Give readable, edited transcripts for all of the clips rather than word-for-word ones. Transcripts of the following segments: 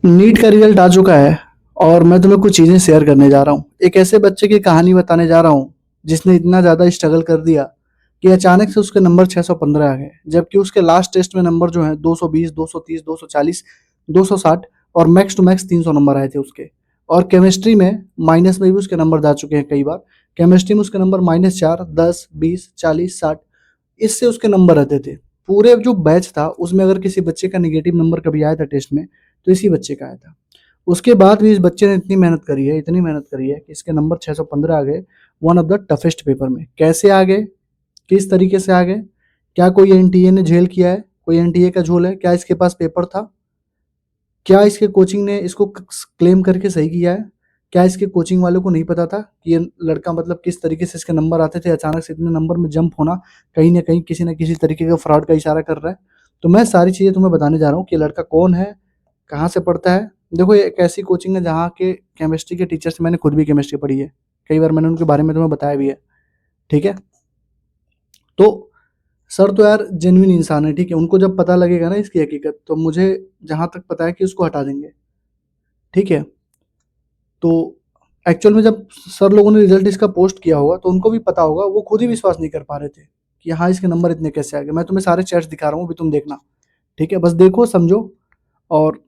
NEET का result आ चुका है और मैं तुम्हें कुछ चीज़ें शेयर करने जा रहा हूँ। एक ऐसे बच्चे की कहानी बताने जा रहा हूँ, जिसने इतना ज़्यादा स्ट्रगल कर दिया कि अचानक से उसके नंबर 615 आ गए। जबकि उसके लास्ट टेस्ट में नंबर जो हैं 220, 230, 240, 260 और मैक्स टू मैक्स 300 नंबर आए थे उसके। और केमिस्ट्री में माइनस में भी उसके नंबर जा चुके हैं कई बार। केमिस्ट्री में उसके नंबर -4, 10, 20, 40, 60 इससे उसके नंबर रहते थे। पूरे जो बैच था उसमें अगर किसी बच्चे का नेगेटिव नंबर कभी आया था टेस्ट में, तो इसी बच्चे का आया था। उसके बाद भी इस बच्चे ने इतनी मेहनत करी है, इतनी मेहनत करी है कि इसके नंबर 615 आ गए one of the toughest paper में। कैसे आ गए? किस तरीके से आ गए? क्या कोई एनटीए ने झेल किया है? कोई एनटीए का झोल है? क्या इसके पास पेपर था? क्या इसके कोचिंग ने इसको क्लेम करके सही किया है? क्या इसके कोचिंग वालों को नहीं पता था कि ये लड़का मतलब किस तरीके से इसके नंबर आते थे, अचानक से इतने नंबर में जंप होना कहीं न कहीं किसी न किसी तरीके का फ्रॉड का इशारा कर रहा है। तो मैं सारी चीज़ें तुम्हें बताने जा रहा हूँ कि ये लड़का कौन है, कहाँ से पढ़ता है। देखो, ये एक ऐसी कोचिंग है जहाँ के केमिस्ट्री के टीचर्स, मैंने खुद भी केमिस्ट्री पढ़ी है। कई बार मैंने उनके बारे में तुम्हें बताया भी है, ठीक है? तो सर तो यार जेन्युइन इंसान है, ठीक है? उनको जब पता लगेगा ना इसकी हकीकत, तो मुझे जहाँ तक पता है कि उसको हटा देंगे, ठीक है? तो एक्चुअल में जब सर लोगों ने रिजल्ट इसका पोस्ट किया होगा तो उनको भी पता होगा, वो खुद ही विश्वास नहीं कर पा रहे थे कि हाँ, इसके नंबर इतने कैसे आ गए। मैं तुम्हें सारे चैट्स दिखा रहा हूँ, अभी तुम देखना, ठीक है? बस देखो, समझो। और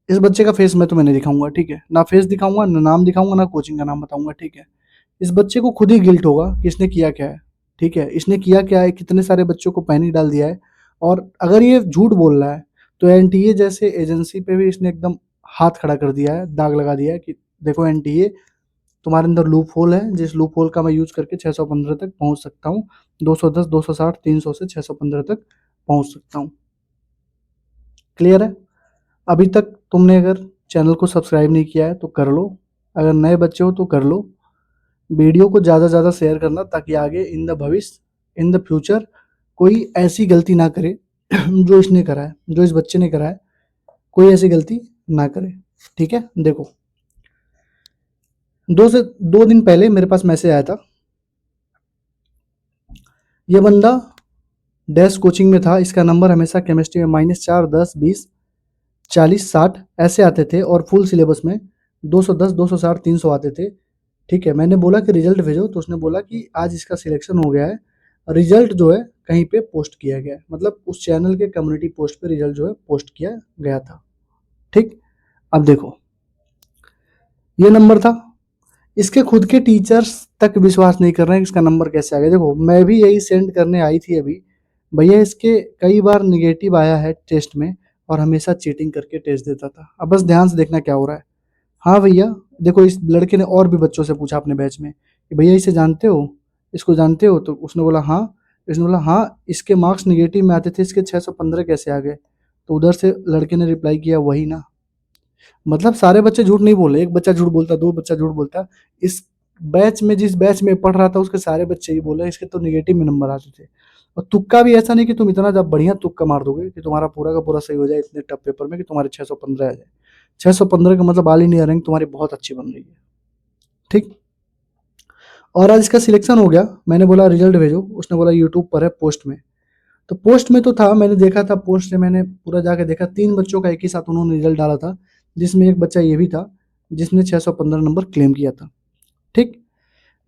इस बच्चे का फेस मैं तुम्हें नहीं दिखाऊंगा, ठीक है? ना फेस दिखाऊंगा, ना नाम दिखाऊंगा, ना कोचिंग का नाम बताऊंगा, ठीक है? इस बच्चे को खुद ही गिल्ट होगा कि इसने किया क्या है, ठीक है? इसने किया क्या है, कितने सारे बच्चों को पैनिक डाल दिया है। और अगर ये झूठ बोल रहा है तो एनटीए जैसे एजेंसी पे भी इसने एकदम हाथ खड़ा कर दिया है, दाग लगा दिया है कि देखो एनटीए, तुम्हारे अंदर लूप होल है, जिस लूप होल का मैं यूज करके 615 तक पहुंच सकता हूँ। 210, 260, 300 से 615 तक पहुंच सकता हूँ। क्लियर है? अभी तक तुमने अगर चैनल को सब्सक्राइब नहीं किया है तो कर लो। अगर नए बच्चे हो तो कर लो। वीडियो को ज़्यादा से ज़्यादा शेयर करना, ताकि आगे इन द भविष्य, इन द फ्यूचर कोई ऐसी गलती ना करे जो इसने करा है, जो इस बच्चे ने करा है, कोई ऐसी गलती ना करे, ठीक है? देखो, 2 दिन पहले मेरे पास मैसेज आया था। ये बंदा डैश कोचिंग में था, इसका नंबर हमेशा केमिस्ट्री में -4, 10, 20, 40, 60 ऐसे आते थे और फुल सिलेबस में 210, 260, 300 आते थे, ठीक है? मैंने बोला कि रिजल्ट भेजो, तो उसने बोला कि आज इसका सिलेक्शन हो गया है। रिजल्ट जो है कहीं पे पोस्ट किया गया है, मतलब उस चैनल के कम्युनिटी पोस्ट पे रिजल्ट जो है पोस्ट किया गया था, ठीक? अब देखो, ये नंबर था। इसके खुद के टीचर्स तक विश्वास नहीं कर रहे हैं कि इसका नंबर कैसे आ गया। देखो, मैं भी यही सेंड करने आई थी अभी, भैया इसके कई बार नेगेटिव आया है टेस्ट में और हमेशा चीटिंग करके टेस्ट देता था। अब बस ध्यान से देखना क्या हो रहा है। हाँ भैया, देखो, इस लड़के ने और भी बच्चों से पूछा अपने बैच में कि भैया इसे जानते हो, इसको जानते हो? तो उसने बोला हाँ। इसने बोला हाँ, इसके मार्क्स नेगेटिव में आते थे, इसके 615 कैसे आ गए? तो उधर से लड़के ने रिप्लाई किया, वही ना। मतलब सारे बच्चे झूठ नहीं बोले, एक बच्चा झूठ बोलता, दो बच्चा झूठ बोलता। इस बैच में, जिस बैच में पढ़ रहा था, उसके सारे बच्चे ही बोले इसके तो नेगेटिव में नंबर आते थे। और तुक्का भी ऐसा नहीं कि तुम इतना जब बढ़िया तुक्का मार दोगे कि तुम्हारा पूरा का पूरा सही हो जाए इतने टफ पेपर में कि तुम्हारे 615 आ जाए। 615 का मतलब ऑल इंडिया रैंक तुम्हारी बहुत अच्छी बन रही है, ठीक? और आज इसका सिलेक्शन हो गया। मैंने बोला रिजल्ट भेजो, उसने बोला यूट्यूब पर है, पोस्ट में। तो पोस्ट में तो था, मैंने देखा था, पोस्ट से मैंने पूरा जाके देखा, 3 बच्चों का एक ही साथ उन्होंने रिजल्ट डाला था, जिसमें एक बच्चा ये भी था जिसने 615 नंबर क्लेम किया था, ठीक?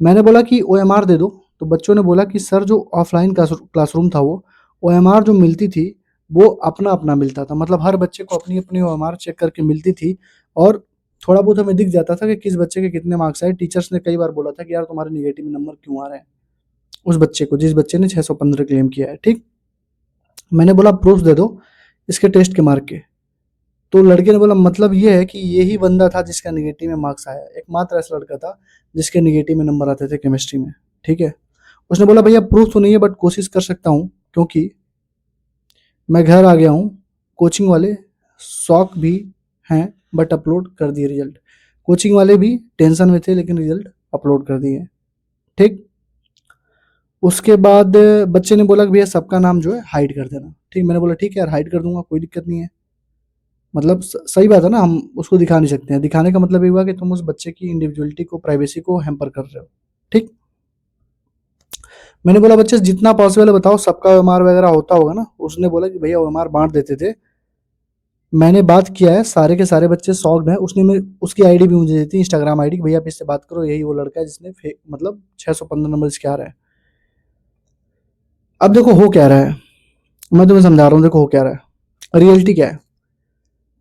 मैंने बोला कि ओएमआर दे दो, तो बच्चों ने बोला कि सर जो ऑफलाइन क्लासरूम था वो ओएमआर जो मिलती थी वो अपना-अपना मिलता था। मतलब हर बच्चे को अपनी-अपनी ओएमआर चेक करके मिलती थी और थोड़ा बहुत हमें दिख जाता था कि किस बच्चे के कितने मार्क्स आए। टीचर्स ने कई बार बोला था कि यार तुम्हारे नेगेटिव नंबर क्यों आ रहे हैं? उस बच्चे को, जिस बच्चे ने 615 क्लेम किया है, ठीक? मैंने बोला प्रूफ दे दो इसके टेस्ट के मार्क के। तो लड़के ने बोला मतलब ये है कि यही बंदा था जिसका नेगेटिव में मार्क्स आया। एकमात्र ऐसा लड़का था जिसके नेगेटिव में नंबर आते थे केमिस्ट्री में, ठीक है? उसने बोला भैया प्रूफ तो नहीं है बट कोशिश कर सकता हूँ, क्योंकि मैं घर आ गया हूँ। कोचिंग वाले शॉक भी हैं बट अपलोड कर दिए रिजल्ट। कोचिंग वाले भी टेंशन में थे लेकिन रिजल्ट अपलोड कर दिए, ठीक? उसके बाद बच्चे ने बोला कि भैया सबका नाम जो है हाइड कर देना, ठीक? मैंने बोला ठीक है यार, हाइड कर दूंगा, कोई दिक्कत नहीं है। मतलब सही बात है ना, हम उसको दिखा नहीं सकते हैं। दिखाने का मतलब ये हुआ कि तुम उस बच्चे की इंडिविजुअलिटी को, प्राइवेसी को हैम्पर कर रहे हो, ठीक? मैंने बोला बच्चे जितना पॉसिबल है बताओ, सबका ओएमआर वगैरह होता होगा ना? उसने बोला कि भैया ओएमआर बांट देते थे। मैंने बात किया है, सारे के सारे बच्चे शॉक्ड हैं। उसने मेरे उसकी आईडी भी मुझे दी थी, इंस्टाग्राम आईडी, भैया आप इससे बात करो, यही वो लड़का है जिसने मतलब 615 नंबर इसके आ रहा है। अब देखो हो क्या रहा है, मैं तुम्हें समझा रहा हूँ। देखो हो क्या रहा है, रियलिटी क्या है।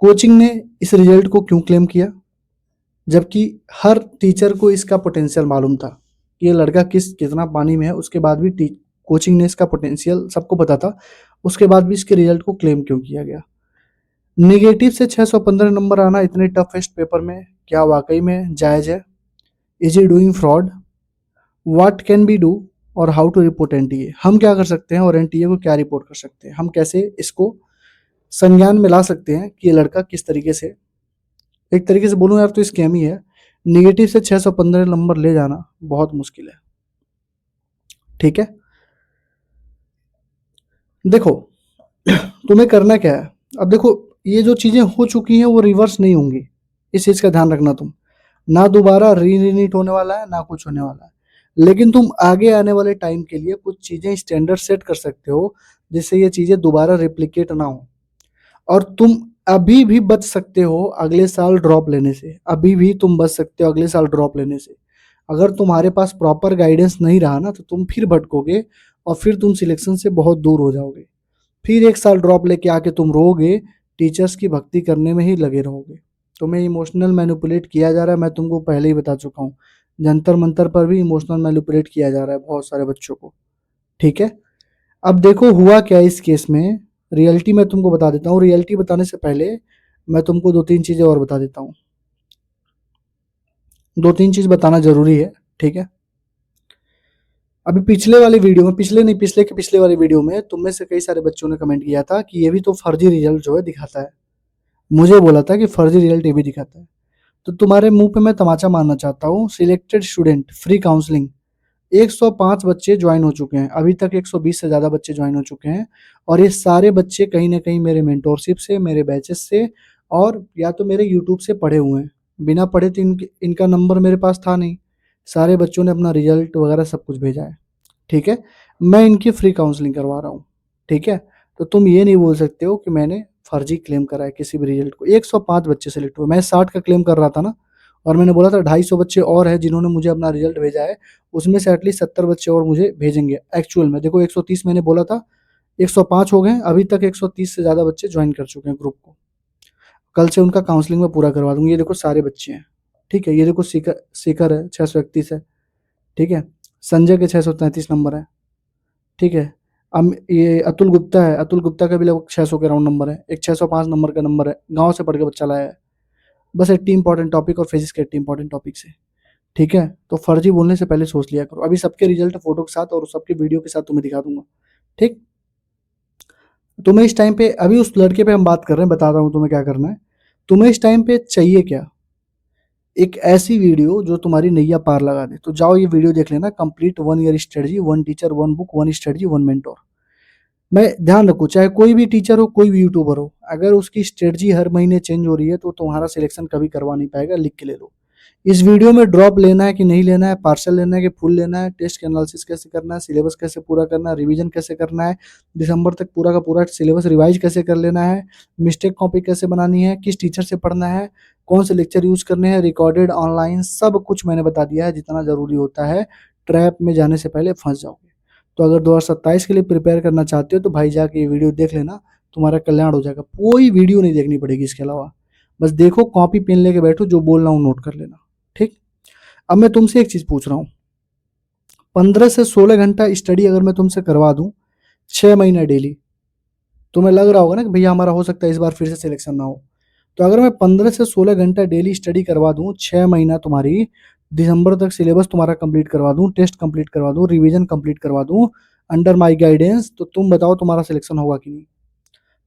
कोचिंग ने इस रिजल्ट को क्यों क्लेम किया, जबकि हर टीचर को इसका पोटेंशियल मालूम था कि ये लड़का कितना पानी में है। उसके बाद भी कोचिंग ने इसका पोटेंशियल सबको पता था, उसके बाद भी इसके रिजल्ट को क्लेम क्यों किया गया। नेगेटिव से 615 नंबर आना इतने टफेस्ट पेपर में क्या वाकई में जायज़ है? Is E doing fraud? What can be do और हाउ टू रिपोर्ट एनटीए? हम क्या कर सकते हैं और एनटीए को क्या रिपोर्ट कर सकते हैं? हम कैसे इसको संज्ञान में ला सकते हैं कि ये लड़का किस तरीके से, एक तरीके से बोलूँ यार तो स्कैम ही है। नेगेटिव से 615 नंबर ले जाना बहुत मुश्किल है। ठीक है, देखो तुम्हें करना क्या है। अब देखो ये जो चीज़ें हो चुकी हैं वो रिवर्स नहीं होंगी, इस चीज़ का ध्यान रखना तुम। ना दोबारा रीनीट होने वाला है, ना कुछ होने वाला है। लेकिन तुम आगे आने वाले टाइम के लिए कुछ चीज़ें स्टैंडर्ड सेट कर सकते हो, जिससे ये चीज़ें दोबारा रेप्लिकेट ना हो। और तुम अभी भी बच सकते हो अगले साल ड्रॉप लेने से, अभी भी तुम बच सकते हो अगले साल ड्रॉप लेने से। अगर तुम्हारे पास प्रॉपर गाइडेंस नहीं रहा ना, तो तुम फिर भटकोगे और फिर तुम सिलेक्शन से बहुत दूर हो जाओगे। फिर एक साल ड्रॉप लेके आके तुम रोगे, टीचर्स की भक्ति करने में ही लगे रहोगे। तुम्हें इमोशनल मैनिपुलेट किया जा रहा है, मैं तुमको पहले ही बता चुका हूँ। जंतर मंतर पर भी इमोशनल मैनिपुलेट किया जा रहा है बहुत सारे बच्चों को। ठीक है, अब देखो हुआ क्या है इस केस में, रियलिटी मैं तुमको बता देता हूँ। रियलिटी बताने से पहले मैं तुमको दो तीन चीज़ें और बता देता हूँ, दो तीन चीज़ बताना जरूरी है। ठीक है, अभी पिछले वाले वीडियो में, पिछले नहीं पिछले के पिछले वाले वीडियो में तुम में से कई सारे बच्चों ने कमेंट किया था कि ये भी तो फर्जी रिजल्ट जो है दिखाता है। मुझे बोला था कि फर्जी रिजल्ट ये भी दिखाता है। तो तुम्हारे मुंह पे मैं तमाचा मारना चाहता हूँ। सिलेक्टेड स्टूडेंट फ्री काउंसलिंग 105 बच्चे ज्वाइन हो चुके हैं, अभी तक 120 से ज़्यादा बच्चे ज्वाइन हो चुके हैं। और ये सारे बच्चे कहीं ना कहीं मेरे मेंटोरशिप से, मेरे बैचेस से, और या तो मेरे यूट्यूब से पढ़े हुए हैं। बिना पढ़े तो इनका नंबर मेरे पास था नहीं। सारे बच्चों ने अपना रिजल्ट वगैरह सब कुछ भेजा है। ठीक है, मैं इनकी फ्री काउंसलिंग करवा रहा हूँ। ठीक है, तो तुम ये नहीं बोल सकते हो कि मैंने फर्जी क्लेम करा है किसी भी रिजल्ट को। 105 बच्चे सेलेक्ट हुए, मैं 60 का क्लेम कर रहा था ना, और मैंने बोला था 250 बच्चे और हैं जिन्होंने मुझे अपना रिजल्ट भेजा है, उसमें से एटलीस्ट 70 बच्चे और मुझे भेजेंगे। एक्चुअल में देखो 130 मैंने बोला था, 105 हो गए, अभी तक 130 से ज़्यादा बच्चे ज्वाइन कर चुके हैं ग्रुप को। कल से उनका काउंसलिंग में पूरा करवा दूंगी। ये देखो सारे बच्चे हैं। ठीक है, ये देखो शिखर है 631 है। ठीक है, संजय के 633 नंबर है। ठीक है, अब ये अतुल गुप्ता है, अतुल गुप्ता का भी लगभग 600 के राउंड नंबर है। एक 605 नंबर का नंबर है, गांव से पढ़ के बच्चा लाया है। बस 80 इंपॉर्टेंट टॉपिक और फिजिक्स के 80 इंपॉर्टेंट टॉपिक से। ठीक है, तो फर्जी बोलने से पहले सोच लिया करो। अभी सबके रिजल्ट फोटो के साथ और सबके वीडियो के साथ तुम्हें दिखा दूंगा। ठीक, तुम्हें इस टाइम पे, अभी उस लड़के पे हम बात कर रहे हैं, बता रहा हूँ तुम्हें क्या करना है। तुम्हें इस टाइम पे चाहिए क्या, एक ऐसी वीडियो जो तुम्हारी नैया पार लगा दे। तो जाओ ये वीडियो देख लेना, complete 1 year strategy, 1 teacher, 1 book, 1 strategy, 1 mentor. मैं ध्यान रखो, चाहे कोई भी टीचर हो, कोई भी यूट्यूबर हो, अगर उसकी स्ट्रेटजी हर महीने चेंज हो रही है तो तुम्हारा सिलेक्शन कभी करवा नहीं पाएगा। लिख के ले लो। इस वीडियो में ड्रॉप लेना है कि नहीं लेना है, पार्सल लेना है कि फुल लेना है, टेस्ट के एनालिसिस कैसे करना है, सिलेबस कैसे पूरा करना है, रिवीजन कैसे करना है, दिसंबर तक पूरा का पूरा सिलेबस रिवाइज कैसे कर लेना है, मिस्टेक कॉपी कैसे बनानी है, किस टीचर से पढ़ना है, कौन से लेक्चर यूज करने हैं, रिकॉर्डेड ऑनलाइन, सब कुछ मैंने बता दिया है जितना जरूरी होता है। ट्रैप में जाने से पहले फंस जाओगे। तो अगर 2027 के लिए प्रिपेयर करना चाहते हो तो भाई जाके ये वीडियो देख लेना, तुम्हारा कल्याण हो जाएगा। कोई वीडियो नहीं देखनी पड़ेगी इसके अलावा, बस देखो, कॉपी पेन लेके बैठो, जो बोल रहा हूँ नोट कर लेना। ठीक, अब मैं तुमसे एक चीज पूछ रहा हूँ, 15 से 16 घंटा स्टडी अगर मैं तुमसे करवा दूं 6 महीना डेली, तुम्हें लग रहा होगा ना कि भैया हमारा हो सकता है इस बार फिर से सिलेक्शन ना हो। तो अगर मैं 15 से 16 घंटा डेली स्टडी करवा दूं, 6 महीना तुम्हारी, दिसंबर तक सिलेबस तुम्हारा कंप्लीट करवा दूं, टेस्ट कंप्लीट करवा दूं, रिवीजन कंप्लीट करवा दूं अंडर माई गाइडेंस, तो तुम बताओ तुम्हारा सिलेक्शन होगा कि नहीं?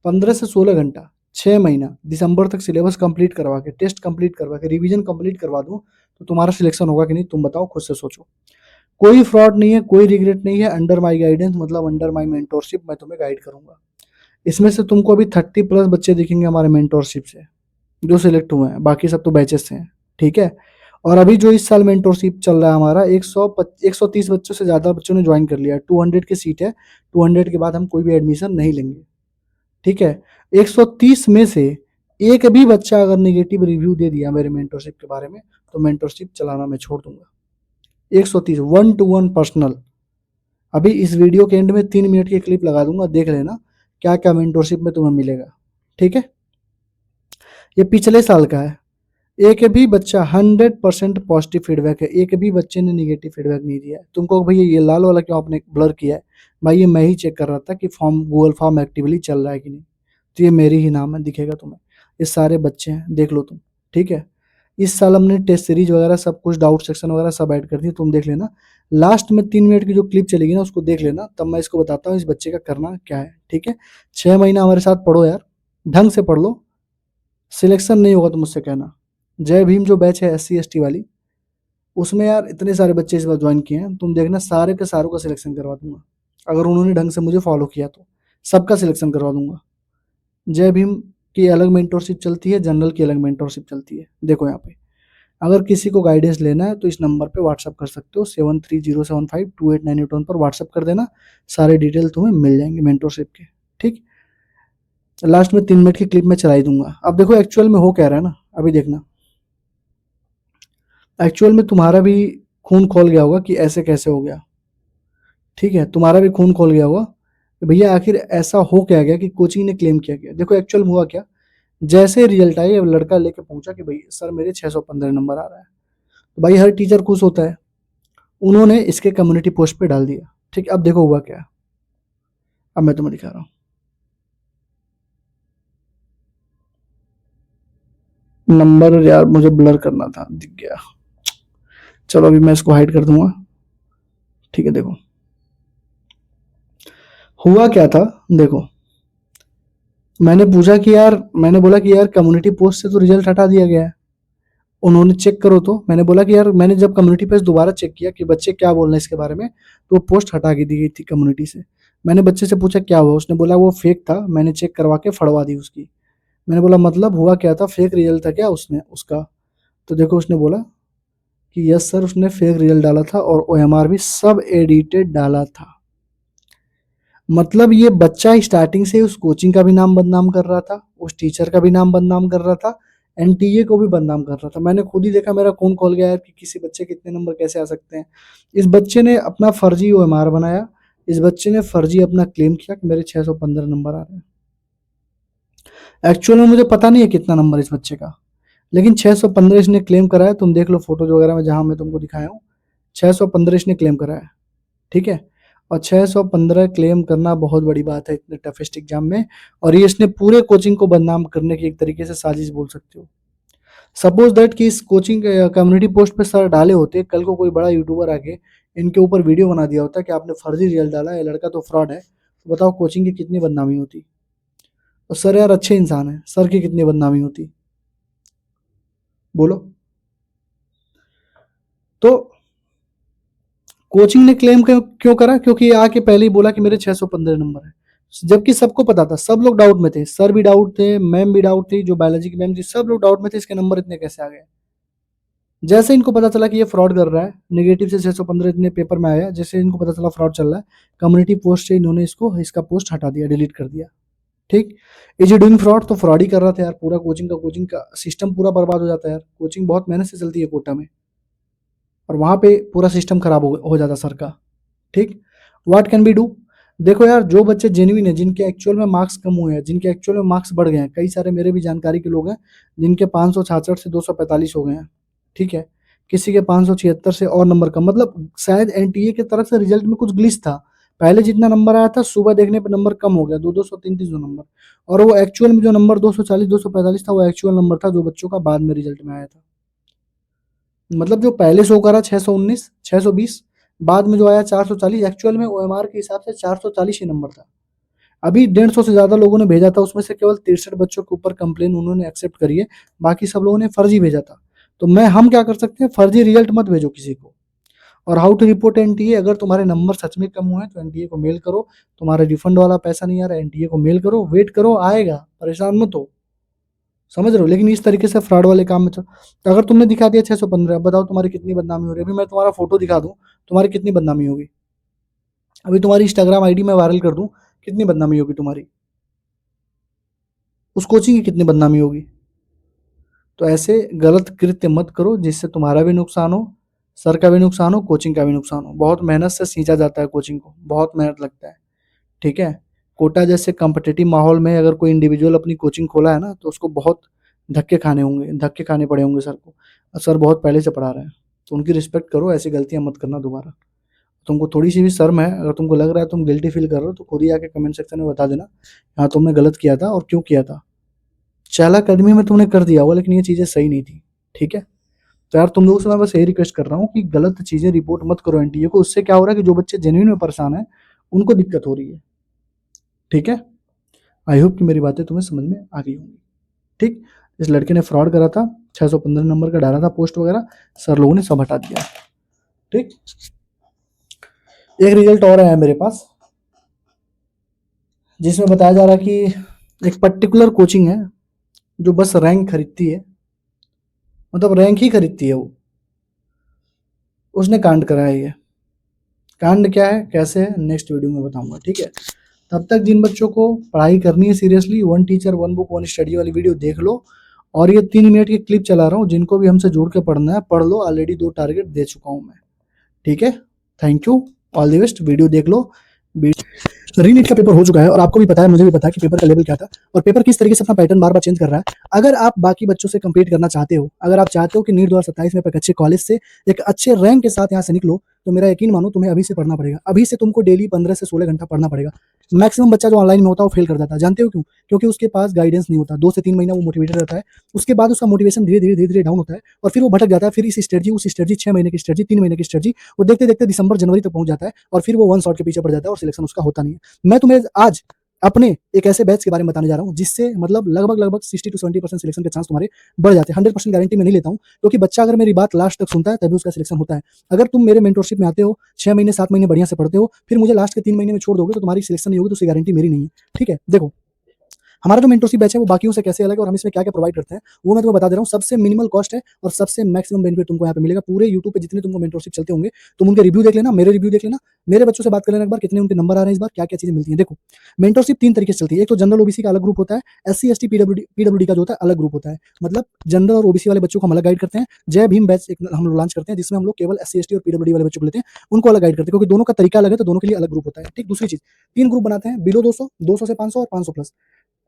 15 से 16 घंटा, 6 महीना, दिसंबर तक सिलेबस कंप्लीट करवा के, टेस्ट कंप्लीट करवा के, रिवीजन कंप्लीट करवा दूं, तो तुम्हारा सिलेक्शन होगा कि नहीं? तुम बताओ, खुद से सोचो। कोई फ्रॉड नहीं है, कोई रिग्रेट नहीं है। अंडर माई गाइडेंस मतलब अंडर माई मेंटोरशिप मैं तुम्हें गाइड करूंगा। इसमें से तुमको अभी 30 प्लस बच्चे दिखेंगे हमारे मेंटोरशिप से जो सिलेक्ट हुए हैं, बाकी सब तो बैचेस से हैं। ठीक है, और अभी जो इस साल मेंटोरशिप चल रहा है हमारा, 130 बच्चों से ज़्यादा बच्चों ने ज्वाइन कर लिया है। 200 की सीट है, 200 के बाद हम कोई भी एडमिशन नहीं लेंगे। ठीक है, 130 में से एक भी बच्चा अगर नेगेटिव रिव्यू दे दिया मेरे मेंटरशिप के बारे में तो मेंटरशिप चलाना मैं छोड़ दूंगा। 130 वन टू वन पर्सनल। अभी इस वीडियो के एंड में 3 मिनट की क्लिप लगा दूंगा, देख लेना क्या क्या मेंटरशिप में तुम्हें मिलेगा। ठीक है, ये पिछले साल का है। एक भी बच्चा 100% पॉजिटिव फीडबैक है, एक भी बच्चे ने निगेटिव फीडबैक नहीं दिया है। तुमको भैया ये लाल वाला क्यों आपने ब्लर किया है? भाई ये मैं ही चेक कर रहा था कि फॉर्म गूगल फॉर्म एक्टिवली चल रहा है कि नहीं। तो ये मेरी ही नाम है, दिखेगा तुम्हें। ये सारे बच्चे हैं, देख लो तुम। ठीक है, इस साल हमने टेस्ट सीरीज वगैरह सब कुछ, डाउट सेक्शन वगैरह सब ऐड कर दिए, तुम देख लेना। लास्ट में 3 मिनट की जो क्लिप चलेगी ना उसको देख लेना, तब मैं इसको बताता हूँ इस बच्चे का करना क्या है। ठीक है, 6 महीना हमारे साथ पढ़ो यार, ढंग से पढ़ लो। सिलेक्शन नहीं होगा तो मुझसे कहना। जय भीम जो बैच है SC ST वाली, उसमें यार इतने सारे बच्चे इस बार ज्वाइन किए हैं, तुम देखना सारे के सारों का सिलेक्शन करवा दूंगा। अगर उन्होंने ढंग से मुझे फॉलो किया तो सबका सिलेक्शन करवा दूंगा। जय भीम की अलग मेंटरशिप चलती है, जनरल की अलग मेंटरशिप चलती है। देखो यहाँ पे, अगर किसी को गाइडेंस लेना है तो इस नंबर पे व्हाट्सअप कर सकते हो, 7307528981 पर व्हाट्सअप कर देना, सारे डिटेल तुम्हें मिल जाएंगे मेंटरशिप के। ठीक, लास्ट में 3 मिनट की क्लिप में चला ही दूंगा। अब देखो एक्चुअल में हो क्या रहा है ना, अभी देखना। एक्चुअल में तुम्हारा भी खून खोल गया होगा कि ऐसे कैसे हो गया। ठीक है, तुम्हारा भी खून खोल गया होगा कि भैया आखिर ऐसा हो क्या गया कि कोचिंग ने क्लेम किया गया। देखो एक्चुअल में हुआ क्या, जैसे रिजल्ट आई अब लड़का लेके पहुंचा कि भाई सर मेरे 615 नंबर आ रहा है, तो भाई हर टीचर खुश होता है। उन्होंने इसके कम्युनिटी पोस्ट पे डाल दिया। ठीक, अब देखो हुआ क्या, अब मैं तुम्हें दिखा रहा हूँ। नंबर यार मुझे ब्लर करना था, दिख गया। चलो अभी मैं इसको हाइड कर दूंगा। ठीक है, देखो हुआ क्या था। देखो, मैंने पूछा कि यार, मैंने बोला कि यार कम्युनिटी पोस्ट से तो रिजल्ट हटा दिया गया है, उन्होंने चेक करो। तो मैंने बोला कि यार, मैंने जब कम्युनिटी पेज दोबारा चेक किया कि बच्चे क्या बोल रहे हैं इसके बारे में, तो वो पोस्ट हटा के दी गई थी कम्युनिटी से। मैंने बच्चे से पूछा क्या हुआ, उसने बोला वो फेक था, मैंने चेक करवा के फड़वा दी उसकी। मैंने बोला मतलब हुआ क्या था, फेक रिजल्ट था क्या उसने उसका? तो देखो उसने बोला कि यस सर, उसने फेक रिजल्ट डाला था और OMR भी सब एडिटेड डाला था। मतलब ये बच्चा स्टार्टिंग से उस कोचिंग का भी नाम बदनाम कर रहा था, उस टीचर का भी नाम बदनाम कर रहा था, NTA को भी बदनाम कर रहा था। मैंने खुद ही देखा, मेरा खून खोल गया है कि किसी बच्चे के इतने नंबर कैसे आ सकते हैं। इस बच्चे ने अपना फर्जी OMR बनाया, इस बच्चे ने फर्जी अपना क्लेम किया कि मेरे 615 नंबर आ रहे हैं। एक्चुअल में मुझे पता नहीं है कितना नंबर इस बच्चे का, लेकिन 615 इसने क्लेम करा है। तुम देख लो फोटोज वगैरह में जहां मैं तुमको दिखाया हूँ, 615 इसने क्लेम करा है। ठीक है, और 615 क्लेम करना बहुत बड़ी बात है इतने टफेस्ट एग्जाम में। और ये इसने पूरे कोचिंग को बदनाम करने की एक तरीके से साजिश बोल सकते हो। सपोज दैट कि इस कोचिंग कम्युनिटी पोस्ट पे सर डाले होते, कल को कोई बड़ा यूट्यूबर आके इनके ऊपर वीडियो बना दिया होता कि आपने फर्जी रिजल्ट डाला है, लड़का तो फ्रॉड है, तो बताओ कोचिंग की कितनी बदनामी होती। और सर यार अच्छे इंसान है, सर की कितनी बदनामी होती, बोलो। तो कोचिंग ने क्लेम क्यों करा? क्योंकि ये आके पहले ही बोला कि मेरे 615 नंबर है, जबकि सबको पता था, सब लोग डाउट में थे, सर भी डाउट थे, मैम भी डाउट थी, जो बायोलॉजी की मैम थी, सब लोग डाउट में थे इसके नंबर इतने कैसे आ गए। जैसे इनको पता चला कि ये फ्रॉड कर रहा है, नेगेटिव से 615 इतने पेपर में आया, जैसे इनको पता चला फ्रॉड चल रहा है, कम्युनिटी पोस्ट से इन्होंने इसका पोस्ट हटा दिया, डिलीट कर दिया। ठीक, इज ई डूइंग फ्रॉड? तो फ्रॉड ही कर रहा था यार। पूरा कोचिंग का सिस्टम पूरा बर्बाद हो जाता है यार। कोचिंग बहुत मेहनत से चलती है कोटा में, और वहां पे पूरा सिस्टम खराब हो जाता सर का। ठीक, व्हाट कैन बी डू? देखो यार, जो बच्चे जेन्युइन है, जिनके एक्चुअल में मार्क्स कम हुए हैं, जिनके एक्चुअल में मार्क्स बढ़ गए हैं, कई सारे मेरे भी जानकारी के लोग हैं जिनके 566 से 245 हो गए हैं। ठीक है, किसी के 576 से और नंबर कम, मतलब शायद NTA की तरफ से रिजल्ट में कुछ ग्लिच था। पहले जितना नंबर आया था, सुबह देखने पे नंबर कम हो गया, 200 300 नंबर। और वो एक्चुअल में जो नंबर 240 245 था, वो एक्चुअल नंबर था जो बच्चों का बाद में रिजल्ट में आया था। मतलब जो पहले शो करा 619 620, बाद में जो आया 440, एक्चुअल में OMR के हिसाब से 440 ही नंबर था। अभी 150 से ज्यादा लोगों ने भेजा था, उसमें से केवल 63 बच्चों के ऊपर कंप्लेन उन्होंने एक्सेप्ट करी है, बाकी सब लोगों ने फर्जी भेजा था। तो हम क्या कर सकते हैं, फर्जी रिजल्ट मत भेजो किसी को। और हाउ टू रिपोर्ट NTA, अगर तुम्हारे नंबर सच में कम हुए हैं तो NTA को मेल करो। तुम्हारे रिफंड वाला पैसा नहीं आ रहा है, NTA को मेल करो, वेट करो, आएगा, परेशान मत हो। समझ रहे हो? लेकिन इस तरीके से फ्रॉड वाले काम में तो अगर तुमने दिखा दिया 615, बताओ तुम्हारी कितनी बदनामी हो रही है। अभी मैं तुम्हारा फोटो दिखा दूं, तुम्हारी कितनी बदनामी होगी। अभी तुम्हारी Instagram ID में वायरल कर दूं, कितनी बदनामी होगी तुम्हारी। उस कोचिंग की कितनी बदनामी होगी। तो ऐसे गलत कृत्य मत करो जिससे तुम्हारा भी नुकसान हो, सर का भी नुकसान हो, कोचिंग का भी नुकसान हो। बहुत मेहनत से सींचा जाता है कोचिंग को, बहुत मेहनत लगता है, ठीक है। कोटा जैसे कॉम्पिटिटिव माहौल में अगर कोई इंडिविजुअल अपनी कोचिंग खोला है ना, तो उसको बहुत धक्के खाने होंगे, धक्के खाने पड़े होंगे सर को, और सर बहुत पहले से पढ़ा रहे हैं। तो उनकी रिस्पेक्ट करो, ऐसी गलतियां मत करना दोबारा। तुमको थोड़ी सी भी शर्म है, अगर तुमको लग रहा है तुम गिल्टी फील कर रहे हो, तो खुद ही आके कमेंट सेक्शन में बता देना, हाँ तुमने गलत किया था और क्यों किया था। चैला अकेडमी में तुमने कर दिया होगा, लेकिन ये चीज़ें सही नहीं थी, ठीक है। तो यार तुम लोगों से मैं बस यही रिक्वेस्ट कर रहा हूँ कि गलत चीज़ें रिपोर्ट मत करो एनटीए को। उससे क्या हो रहा है कि जो बच्चे जेन्युइन में परेशान है उनको दिक्कत हो रही है, ठीक है। आई होप कि मेरी बातें तुम्हें समझ में आ गई होंगी, ठीक। इस लड़के ने फ्रॉड करा था, 615 नंबर का डाला था पोस्ट वगैरह, सर लोगों ने सब हटा दिया, ठीक। एक रिजल्ट और आया मेरे पास, जिसमें बताया जा रहा है कि एक पर्टिकुलर कोचिंग है जो बस रैंक खरीदती है, मतलब रैंक ही खरीदती है वो, उसने कांड करा है। ये कांड क्या है, कैसे है, नेक्स्ट वीडियो में बताऊंगा, ठीक है। तब तक जिन बच्चों को पढ़ाई करनी है seriously, one teacher one book one study वाली वीडियो देख लो। और ये 3 मिनट की क्लिप चला रहा हूँ, जिनको भी हमसे जुड़ के पढ़ना है पढ़ लो, ऑलरेडी 2 टारगेट दे चुका हूँ मैं, ठीक है। Thank you, all the best, video देख लो। रीनीट का पेपर हो चुका है और आपको भी पता है, मुझे भी पता है कि पेपर का लेवल क्या था और पेपर किस तरीके से अपना पैटर्न बार बार चेंज कर रहा है। अगर आप बाकी बच्चों से कम्पीट करना चाहते हो, अगर आप चाहते हो कि नीट 2027 में एक अच्छे कॉलेज से एक अच्छे रैंक के साथ यहाँ से निकलो, तो मेरा यकीन मानो तुम्हें अभी से पढ़ना पड़ेगा। अभी से तुमको डेली 15 से 16 घंटा पढ़ना पड़ेगा। मैक्सिमम बच्चा जो ऑनलाइन में होता है वो फेल कर जाता है, जानते हो क्यों? क्योंकि उसके पास गाइडेंस नहीं होता। 2 से 3 महीना वो मोटिवेटेड रहता है, उसके बाद उसका मोटिवेशन धीरे धीरे डाउन होता है और फिर वो भटक जाता है। फिर इस स्ट्रेटजी उस स्ट्रेटजी, 6 महीने की स्ट्रेटजी, 3 महीने की स्ट्रेटजी, वो देखते देखते दिसंबर जनवरी तक पहुंच जाता है और फिर वो वन शॉट के पीछे पड़ जाता है और सिलेक्शन उसका होता नहीं है। मैं तुम्हें आज अपने एक ऐसे बैच के बारे में बताने जा रहा हूँ जिससे मतलब लगभग 60 to 70% सिलेक्शन के चांस तुम्हारे बढ़ जाते हैं। 100% गारंटी मैं नहीं लेता हूँ, क्योंकि बच्चा अगर मेरी बात लास्ट तक सुनता है तभी उसका सिलेक्शन होता है। अगर तुम मेरे मेंटरशिप में आते हो, 6 महीने 7 महीने बढ़िया से पढ़ते हो, फिर मुझे लास्ट के 3 महीने में छोड़ दोगे, तो तुम्हारी सिलेक्शन नहीं होगी, तो उसकी गारंटी मेरी नहीं है, ठीक है। देखो, हमारा जो मेंटरशिप बैच है वो बाकियों से कैसे अलग है और हम इसमें क्या क्या प्रोवाइड करते हैं, वो मैं तुम्हें बता दे रहा हूँ। सबसे मिनिमल कॉस्ट है और सबसे मैक्सिमम बेनिफिट तुमको यहाँ पे मिलेगा। पूरे यूट्यूब पे जितने तुमको मेंटरशिप चलते होंगे, तुम उनके रिव्यू देख लेना, मेरे रिव्यू देख लेना, मेरे बच्चों से बात कर लेना एक बार, कितने उनके नंबर आ रहे हैं इस बार, क्या क्या चीजें मिलती हैं। देखो, मेंटरशिप 3 तरीके से चलती है। एक तो जनरल ओबीसी का अलग ग्रुप होता है, SC ST पीडब्ल्यूडी का जो होता है अलग ग्रुप होता है। मतलब जनरल और ओबीसी वाले बच्चों को हम अलग गाइड करते हैं। जय भीम बैच एक हम लोग लॉन्च करते हैं, जिसमें हम लोग केवल SC ST और पीडब्ल्यूडी वाले बच्चों को लेते हैं, उनको अलग गाइड करते हैं, क्योंकि दोनों का तरीका अलग है, तो दोनों के लिए अलग ग्रुप होता है, ठीक। दूसरी चीज, 3 ग्रुप बनाते हैं, बिलो 200, 200 से 500 और 500 प्लस।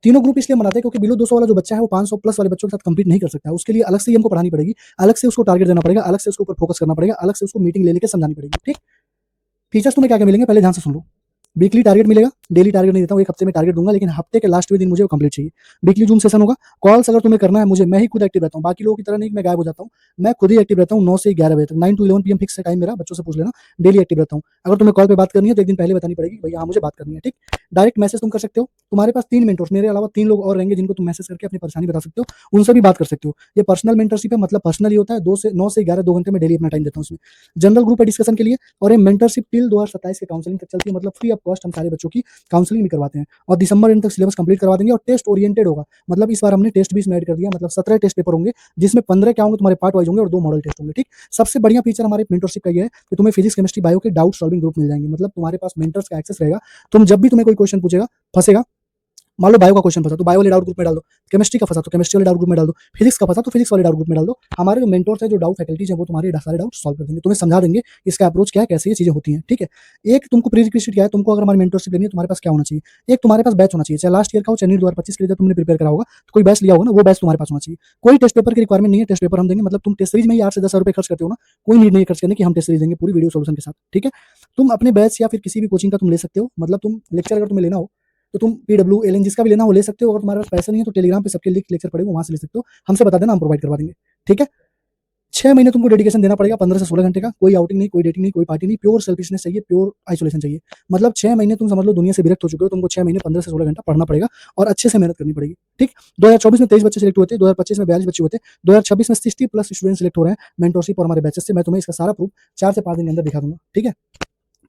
तीनों ग्रुप इसलिए बनाते हैं क्योंकि बिलो 200 वाला जो बच्चा है वो 500 प्लस वाले बच्चों के साथ कंपीट नहीं कर सकता है। उसके लिए अलग से ही हमको पढ़ानी पड़ेगी, अलग से उसको टारगेट देना पड़ेगा, अलग से उसके ऊपर फोकस करना पड़ेगा, अलग से उसको मीटिंग ले लेकर समझानी पड़ेगी, ठीक। फीचर्स तुम्हें क्या क्या मिलेंगे पहले ध्यान से सुन लो। वीकली टारगेट मिलेगा, डेली टारगेट नहीं देता हूँ, एक हफ्ते में टारगेट दूंगा, लेकिन हफ्ते के लास्ट दिन मुझे वो कंप्लीट चाहिए। वीकली जूम सेशन होगा। कॉल्स अगर तुम्हें करना है मुझे, मैं ही खुद एक्टिव रहता हूँ, बाकी लोगों की तरह नहीं कि मैं गायब हो जाता हूँ। मैं खुद ही एक्टिव रहता हूँ 9 से 11 बजे तक, 9 to 11 PM फिक्स है टाइम मेरा, बच्चों से पूछ लेना, डेली एक्टिव रहता हूँ। अगर तुम्हें कॉल पे बात करनी है तो एक दिन पहले बतानी पड़ेगी कि भैया हाँ मुझे बात करनी है, ठीक। डायरेक्ट मैसेज तुम कर सकते हो। तुम्हारे पास 3 मेंटर्स, मेरे अलावा 3 लोग और रहेंगे जिनको तुम मैसेज करके अपनी परेशानी बता सकते हो, उनसे भी बात कर सकते हो। ये पर्सनल मेंटरशिप है, मतलब पर्सनल ही होता है। 9 से 11 2 घंटे में डेली अपना टाइम देता हूँ उसमें। जनरल ग्रुप है डिस्कशन के लिए, और ये मेंटरशिप टिल 2027 के काउंसलिंग तक चलती है, मतलब फ्री ऑफ कॉस्ट हम सारे बच्चों की काउंसलिंग भी करवाते हैं और दिसंबर एंड तक सिलेबस कंप्लीट करवा देंगे। और टेस्ट ओरिएंटेड होगा, मतलब इस बार हमने टेस्ट भी इसमें ऐड कर दिया, मतलब 17 टेस्ट पेपर होंगे, जिसमें 15 क्या होंगे तुम्हारे पार्ट वाइज होंगे और 2 मॉडल टेस्ट होंगे, ठीक। सबसे बढ़िया फीचर हमारे मेंटरशिप का ये है कि तुम्हें फिजिक्स केमिस्ट्री बायो के डाउट सॉल्विंग ग्रुप मिल जाएंगे, मतलब तुम्हारे पास मेंटर्स का एक्सेस रहेगा। तुम जब भी तुम्हें कोई क्वेश्चन पूछेगा, फंसेगा, मान लो बायो का क्वेश्चन फंसा तो बायो वाले डाउट ग्रुप में डाल दो, केमिस्ट्री का फंसा तो केमिस्ट्री वाले डाउट ग्रुप में डाल दो, फिजिक्स का फंसा तो फिजिक्स वाले डाउट ग्रुप में डाल दो। हमारे जो मेंटर्स है, जो डाउट फैकल्टीज है, वो तुम्हारे सारे डाउट सॉल्व कर देंगे, तुम्हें समझा देंगे इसका अप्रोच क्या है, कैसे ये चीजें होती हैं, ठीक है। एक तुमको प्रीरिक्विजिट क्या है, तुमको अगर हमारी मेंटरशिप लेनी है, तुम्हारे पास क्या होना चाहिए, एक तुम्हारे पास बैच होना चाहिए, चाहे लास्ट ईयर का हो, चाहे नीट 2025 के लिए जब तुमने प्रिपेयर करा होगा तो कोई बैच लिया होगा ना, वो बैच तुम्हारे पास होना चाहिए। कोई टेस्ट पेपर की रिक्वायरमेंट नहीं है, टेस्ट पेपर हम देंगे, मतलब तुम टेस्ट सीरीज में ही 8 से 10 रुपए खर्च करते हो ना, कोई नीड नहीं है खर्च करने की, हम टेस्ट सीरीज देंगे पूरी वीडियो सोल्यूशन के साथ, ठीक है। तुम अपने बैच या फिर किसी भी कोचिंग का तुम ले सकते हो, मतलब तुम लेक्चर अगर तुम्हें लेना हो तो तुम पीडब्ल्यू एल एन जिसका भी लेना हो ले सकते हो। अगर तुम्हारे पास पैसा नहीं है तो टेलीग्राम पे सबके लिंक लेक्चर पड़ेगा, वहां से ले सकते हो, हमसे बता देना, हम प्रोवाइड करवा देंगे, ठीक है। 6 महीने तुमको डेडिकेशन देना पड़ेगा, 15 से 16 घंटे का, कोई आउटिंग नहीं, कोई डेटिंग नहीं, कोई पार्टी नहीं, प्योर सेल्फिशनेस चाहिए, प्योर आइसोलेशन चाहिए। मतलब 6 महीने तुम समझ लो दुनिया से विरक्त हो चुके हो, तुमको 6 महीने 15 से 16 घंटा पढ़ना पड़ेगा और अच्छे से मेहनत करनी पड़ेगी, ठीक। 2024 में 23 बच्चे सिलेक्ट हुए थे, 2025 में 42 बच्चे हुए थे, 2026 में 60+ स्टूडेंट सिलेक्ट हो रहे हैं मेंटरशिप और हमारे बैचेस से। मैं तुम्हें इसका सारा प्रूफ 4 से 5 दिन के अंदर दिखा दूंगा, ठीक है।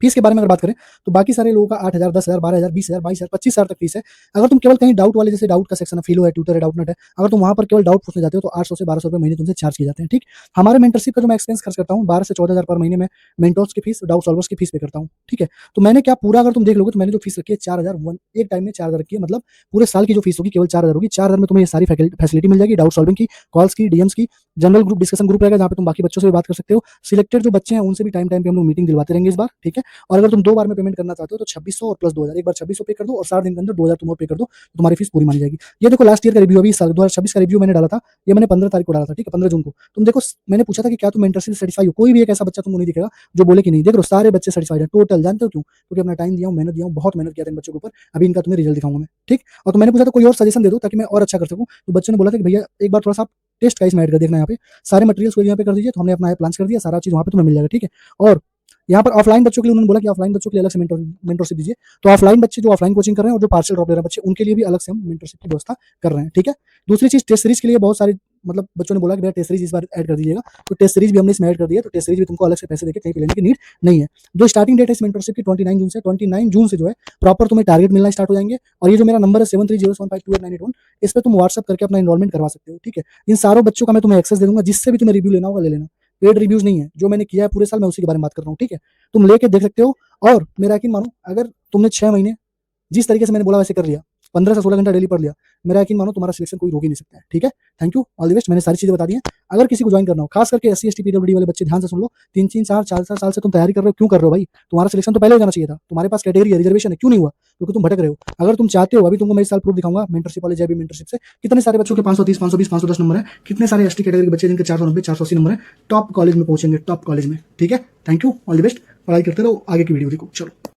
फीस के बारे में अगर बात करें तो बाकी सारे लोगों का 8,000, 10,000, 12,000, 20,000, 22,000, 25,000 तक फीस है। अगर तुम केवल कहीं डाउट वाले, जैसे डाउट का सेक्शन है, फिलो है, ट्यूटर है, डाउटनेट है, अगर तुम वहाँ पर केवल डाउट पूछने जाते हो तो 800 से 1,200 रुपए महीने तुमसे चार्ज किए जाते हैं। ठीक, हमारे मेंटरशिप का जो मैं एक्सपेंस खर्च करता हूँ 12 से 14,000 पर महीने में मेंटोर्स की फीस, डाउट सॉल्वर्स की फीस पे करता हूँ। ठीक है, तो मैंने क्या पूरा अगर तुम देख लोगे तो मैंने जो फीस रखी है 4,000, एक टाइम में 4,000 रखी है, मतलब पूरे साल की जो फीस होगी केवल 4,000 होगी। 4,000 में तुम्हें ये सारी फैसिलिटी मिल जाएगी, डाउट सॉल्विंग की, कॉल्स की, डीएम्स की, जनरल ग्रुप डिस्कशन ग्रुप रहेगा जहाँ पे तुम बाकी बच्चों से भी बात कर सकते हो। सिलेक्टेड जो बच्चे हैं उनसे भी टाइम टाइम पे हम लोग मीटिंग दिलवाते रहेंगे इस बार। ठीक है, और अगर तुम 2 बार में पेमेंट करना चाहते हो तो 2,600 और प्लस 2,000, एक बार 2,600 पे कर दो और 60 दिन के अंदर 2,000 तुम और पे कर दो, तो तुम्हारी फीस पूरी मानी जाएगी। ये देखो लास्ट ईयर का रिव्यू, अभी साल 2026 का रिव्यू मैंने डाला था, ये मैंने 15 तारीख को डाला था। ठीक है, 15 जून को। तुम देखो, मैंने पूछा था कि क्या तुम मेंटरशिप से सेटिस्फाई हो, कोई भी एक ऐसा बच्चा तुमको नहीं दिखेगा जो बोले कि नहीं। देख लो सारे बच्चे सेटिस्फाइड है टोटल। जानते हो क्यों? क्योंकि अपना टाइम दिया हूँ, मेहनत दिया हूँ, बहुत मेहनत किया था इन बच्चों के ऊपर। अभी इनका तुम्हें रिजल्ट दिखाऊंगा मैं। ठीक, और तो मैंने पूछा था कोई और सजेशन दे दो ताकि मैं और अच्छा कर सकूं, तो बच्चों ने बोला था कि भैया एक बार थोड़ा सा टेस्ट का इसमें ऐड कर देखना, यहाँ पे सारे मटेरियल्स को यहाँ पे कर दीजिए। तो हमने अपना ऐप लॉन्च कर दिया, सारा चीज वहाँ पे तुम्हें मिल जाएगा। ठीक है, और यहाँ पर ऑफलाइन बच्चों के लिए उन्होंने बोला कि ऑफलाइन बच्चों के लिए अलग से मेंटरशिप दीजिए। तो ऑफलाइन बच्चे जो ऑफलाइन कोचिंग कर रहे हैं और जो पार्सल ड्रॉप ले रहे हैं बच्चे, उनके लिए भी अलग से हम मेंटरशिप की व्यवस्था कर रहे हैं। ठीक है, दूसरी चीज टेस्ट सीरीज के लिए बहुत सारी, मतलब बच्चों ने बोला कि भैया टेस्ट सीरीज इस बार ऐड कर दीजिएगा, तो टेस्ट सीरीज भी हमने इसमें ऐड कर दिया। तो टेस्ट सीरीज भी तुमको अलग से पैसे देके कहीं पे लेने की नीड नहीं है। जो स्टार्टिंग डेट है इस मेंटरशिप की 29 जून से, 29 जून से जो है प्रॉपर तुम्हें टारगेट मिलना स्टार्ट हो जाएंगे। और ये जो मेरा नंबर है 7307528981, इस पर तुम व्हाट्सअप करके अपना एनरोलमेंट करवा सकते हो। ठीक है, इन सारों बच्चों का मैं तुम्हें एक्सेस दे दूंगा, जिससे भी तुम्हें रिव्यू लेना होगा ले लेना। पेड रिव्यूज नहीं है, जो मैंने किया है पूरे साल मैं उसी के बारे में बात कर रहा हूँ। ठीक है, तुम लेके देख सकते हो। और मेरा यकीन मानो, अगर तुमने 6 महीने जिस तरीके से मैंने बोला वैसे कर लिया, 15 से 16 घंटा डेली पढ़ लिया, मेरा यकीन मानो तुम्हारा सिलेक्शन कोई रोक ही नहीं सकता है। ठीक है, thank you, all the best. मैंने सारी चीजें बता दी हैं। अगर किसी को ज्वाइन करना हो, खास करके SC ST PWD वाले बच्चे, ध्यान से सुन लो। 3 3 4 4 साल से तुम तैयारी कर रहे हो, क्यों कर रहे हो भाई? तुम्हारा सिलेक्शन तो पहले हो जाना चाहिए था। तुम्हारे पास कैटेगरी है, रिजर्वेशन है, क्यों नहीं हुआ? क्योंकि तुम भटक रहे हो। अगर तुम चाहते हो, अभी तुमको मैं इस साल प्रूफ दिखाऊंगा मेंटरशिप वाले JB मेंटरशिप से, कितने सारे बच्चों के 530, 520, 510 नंबर है, कितने सारे ST कैटेगरी के बच्चे जिनके 490, 480 नंबर है, टॉप कॉलेज में पहुंचेंगे, टॉप कॉलेज में। ठीक है, thank you, all the best. पढ़ाई करते रहो, आगे की वीडियो देखो, चलो।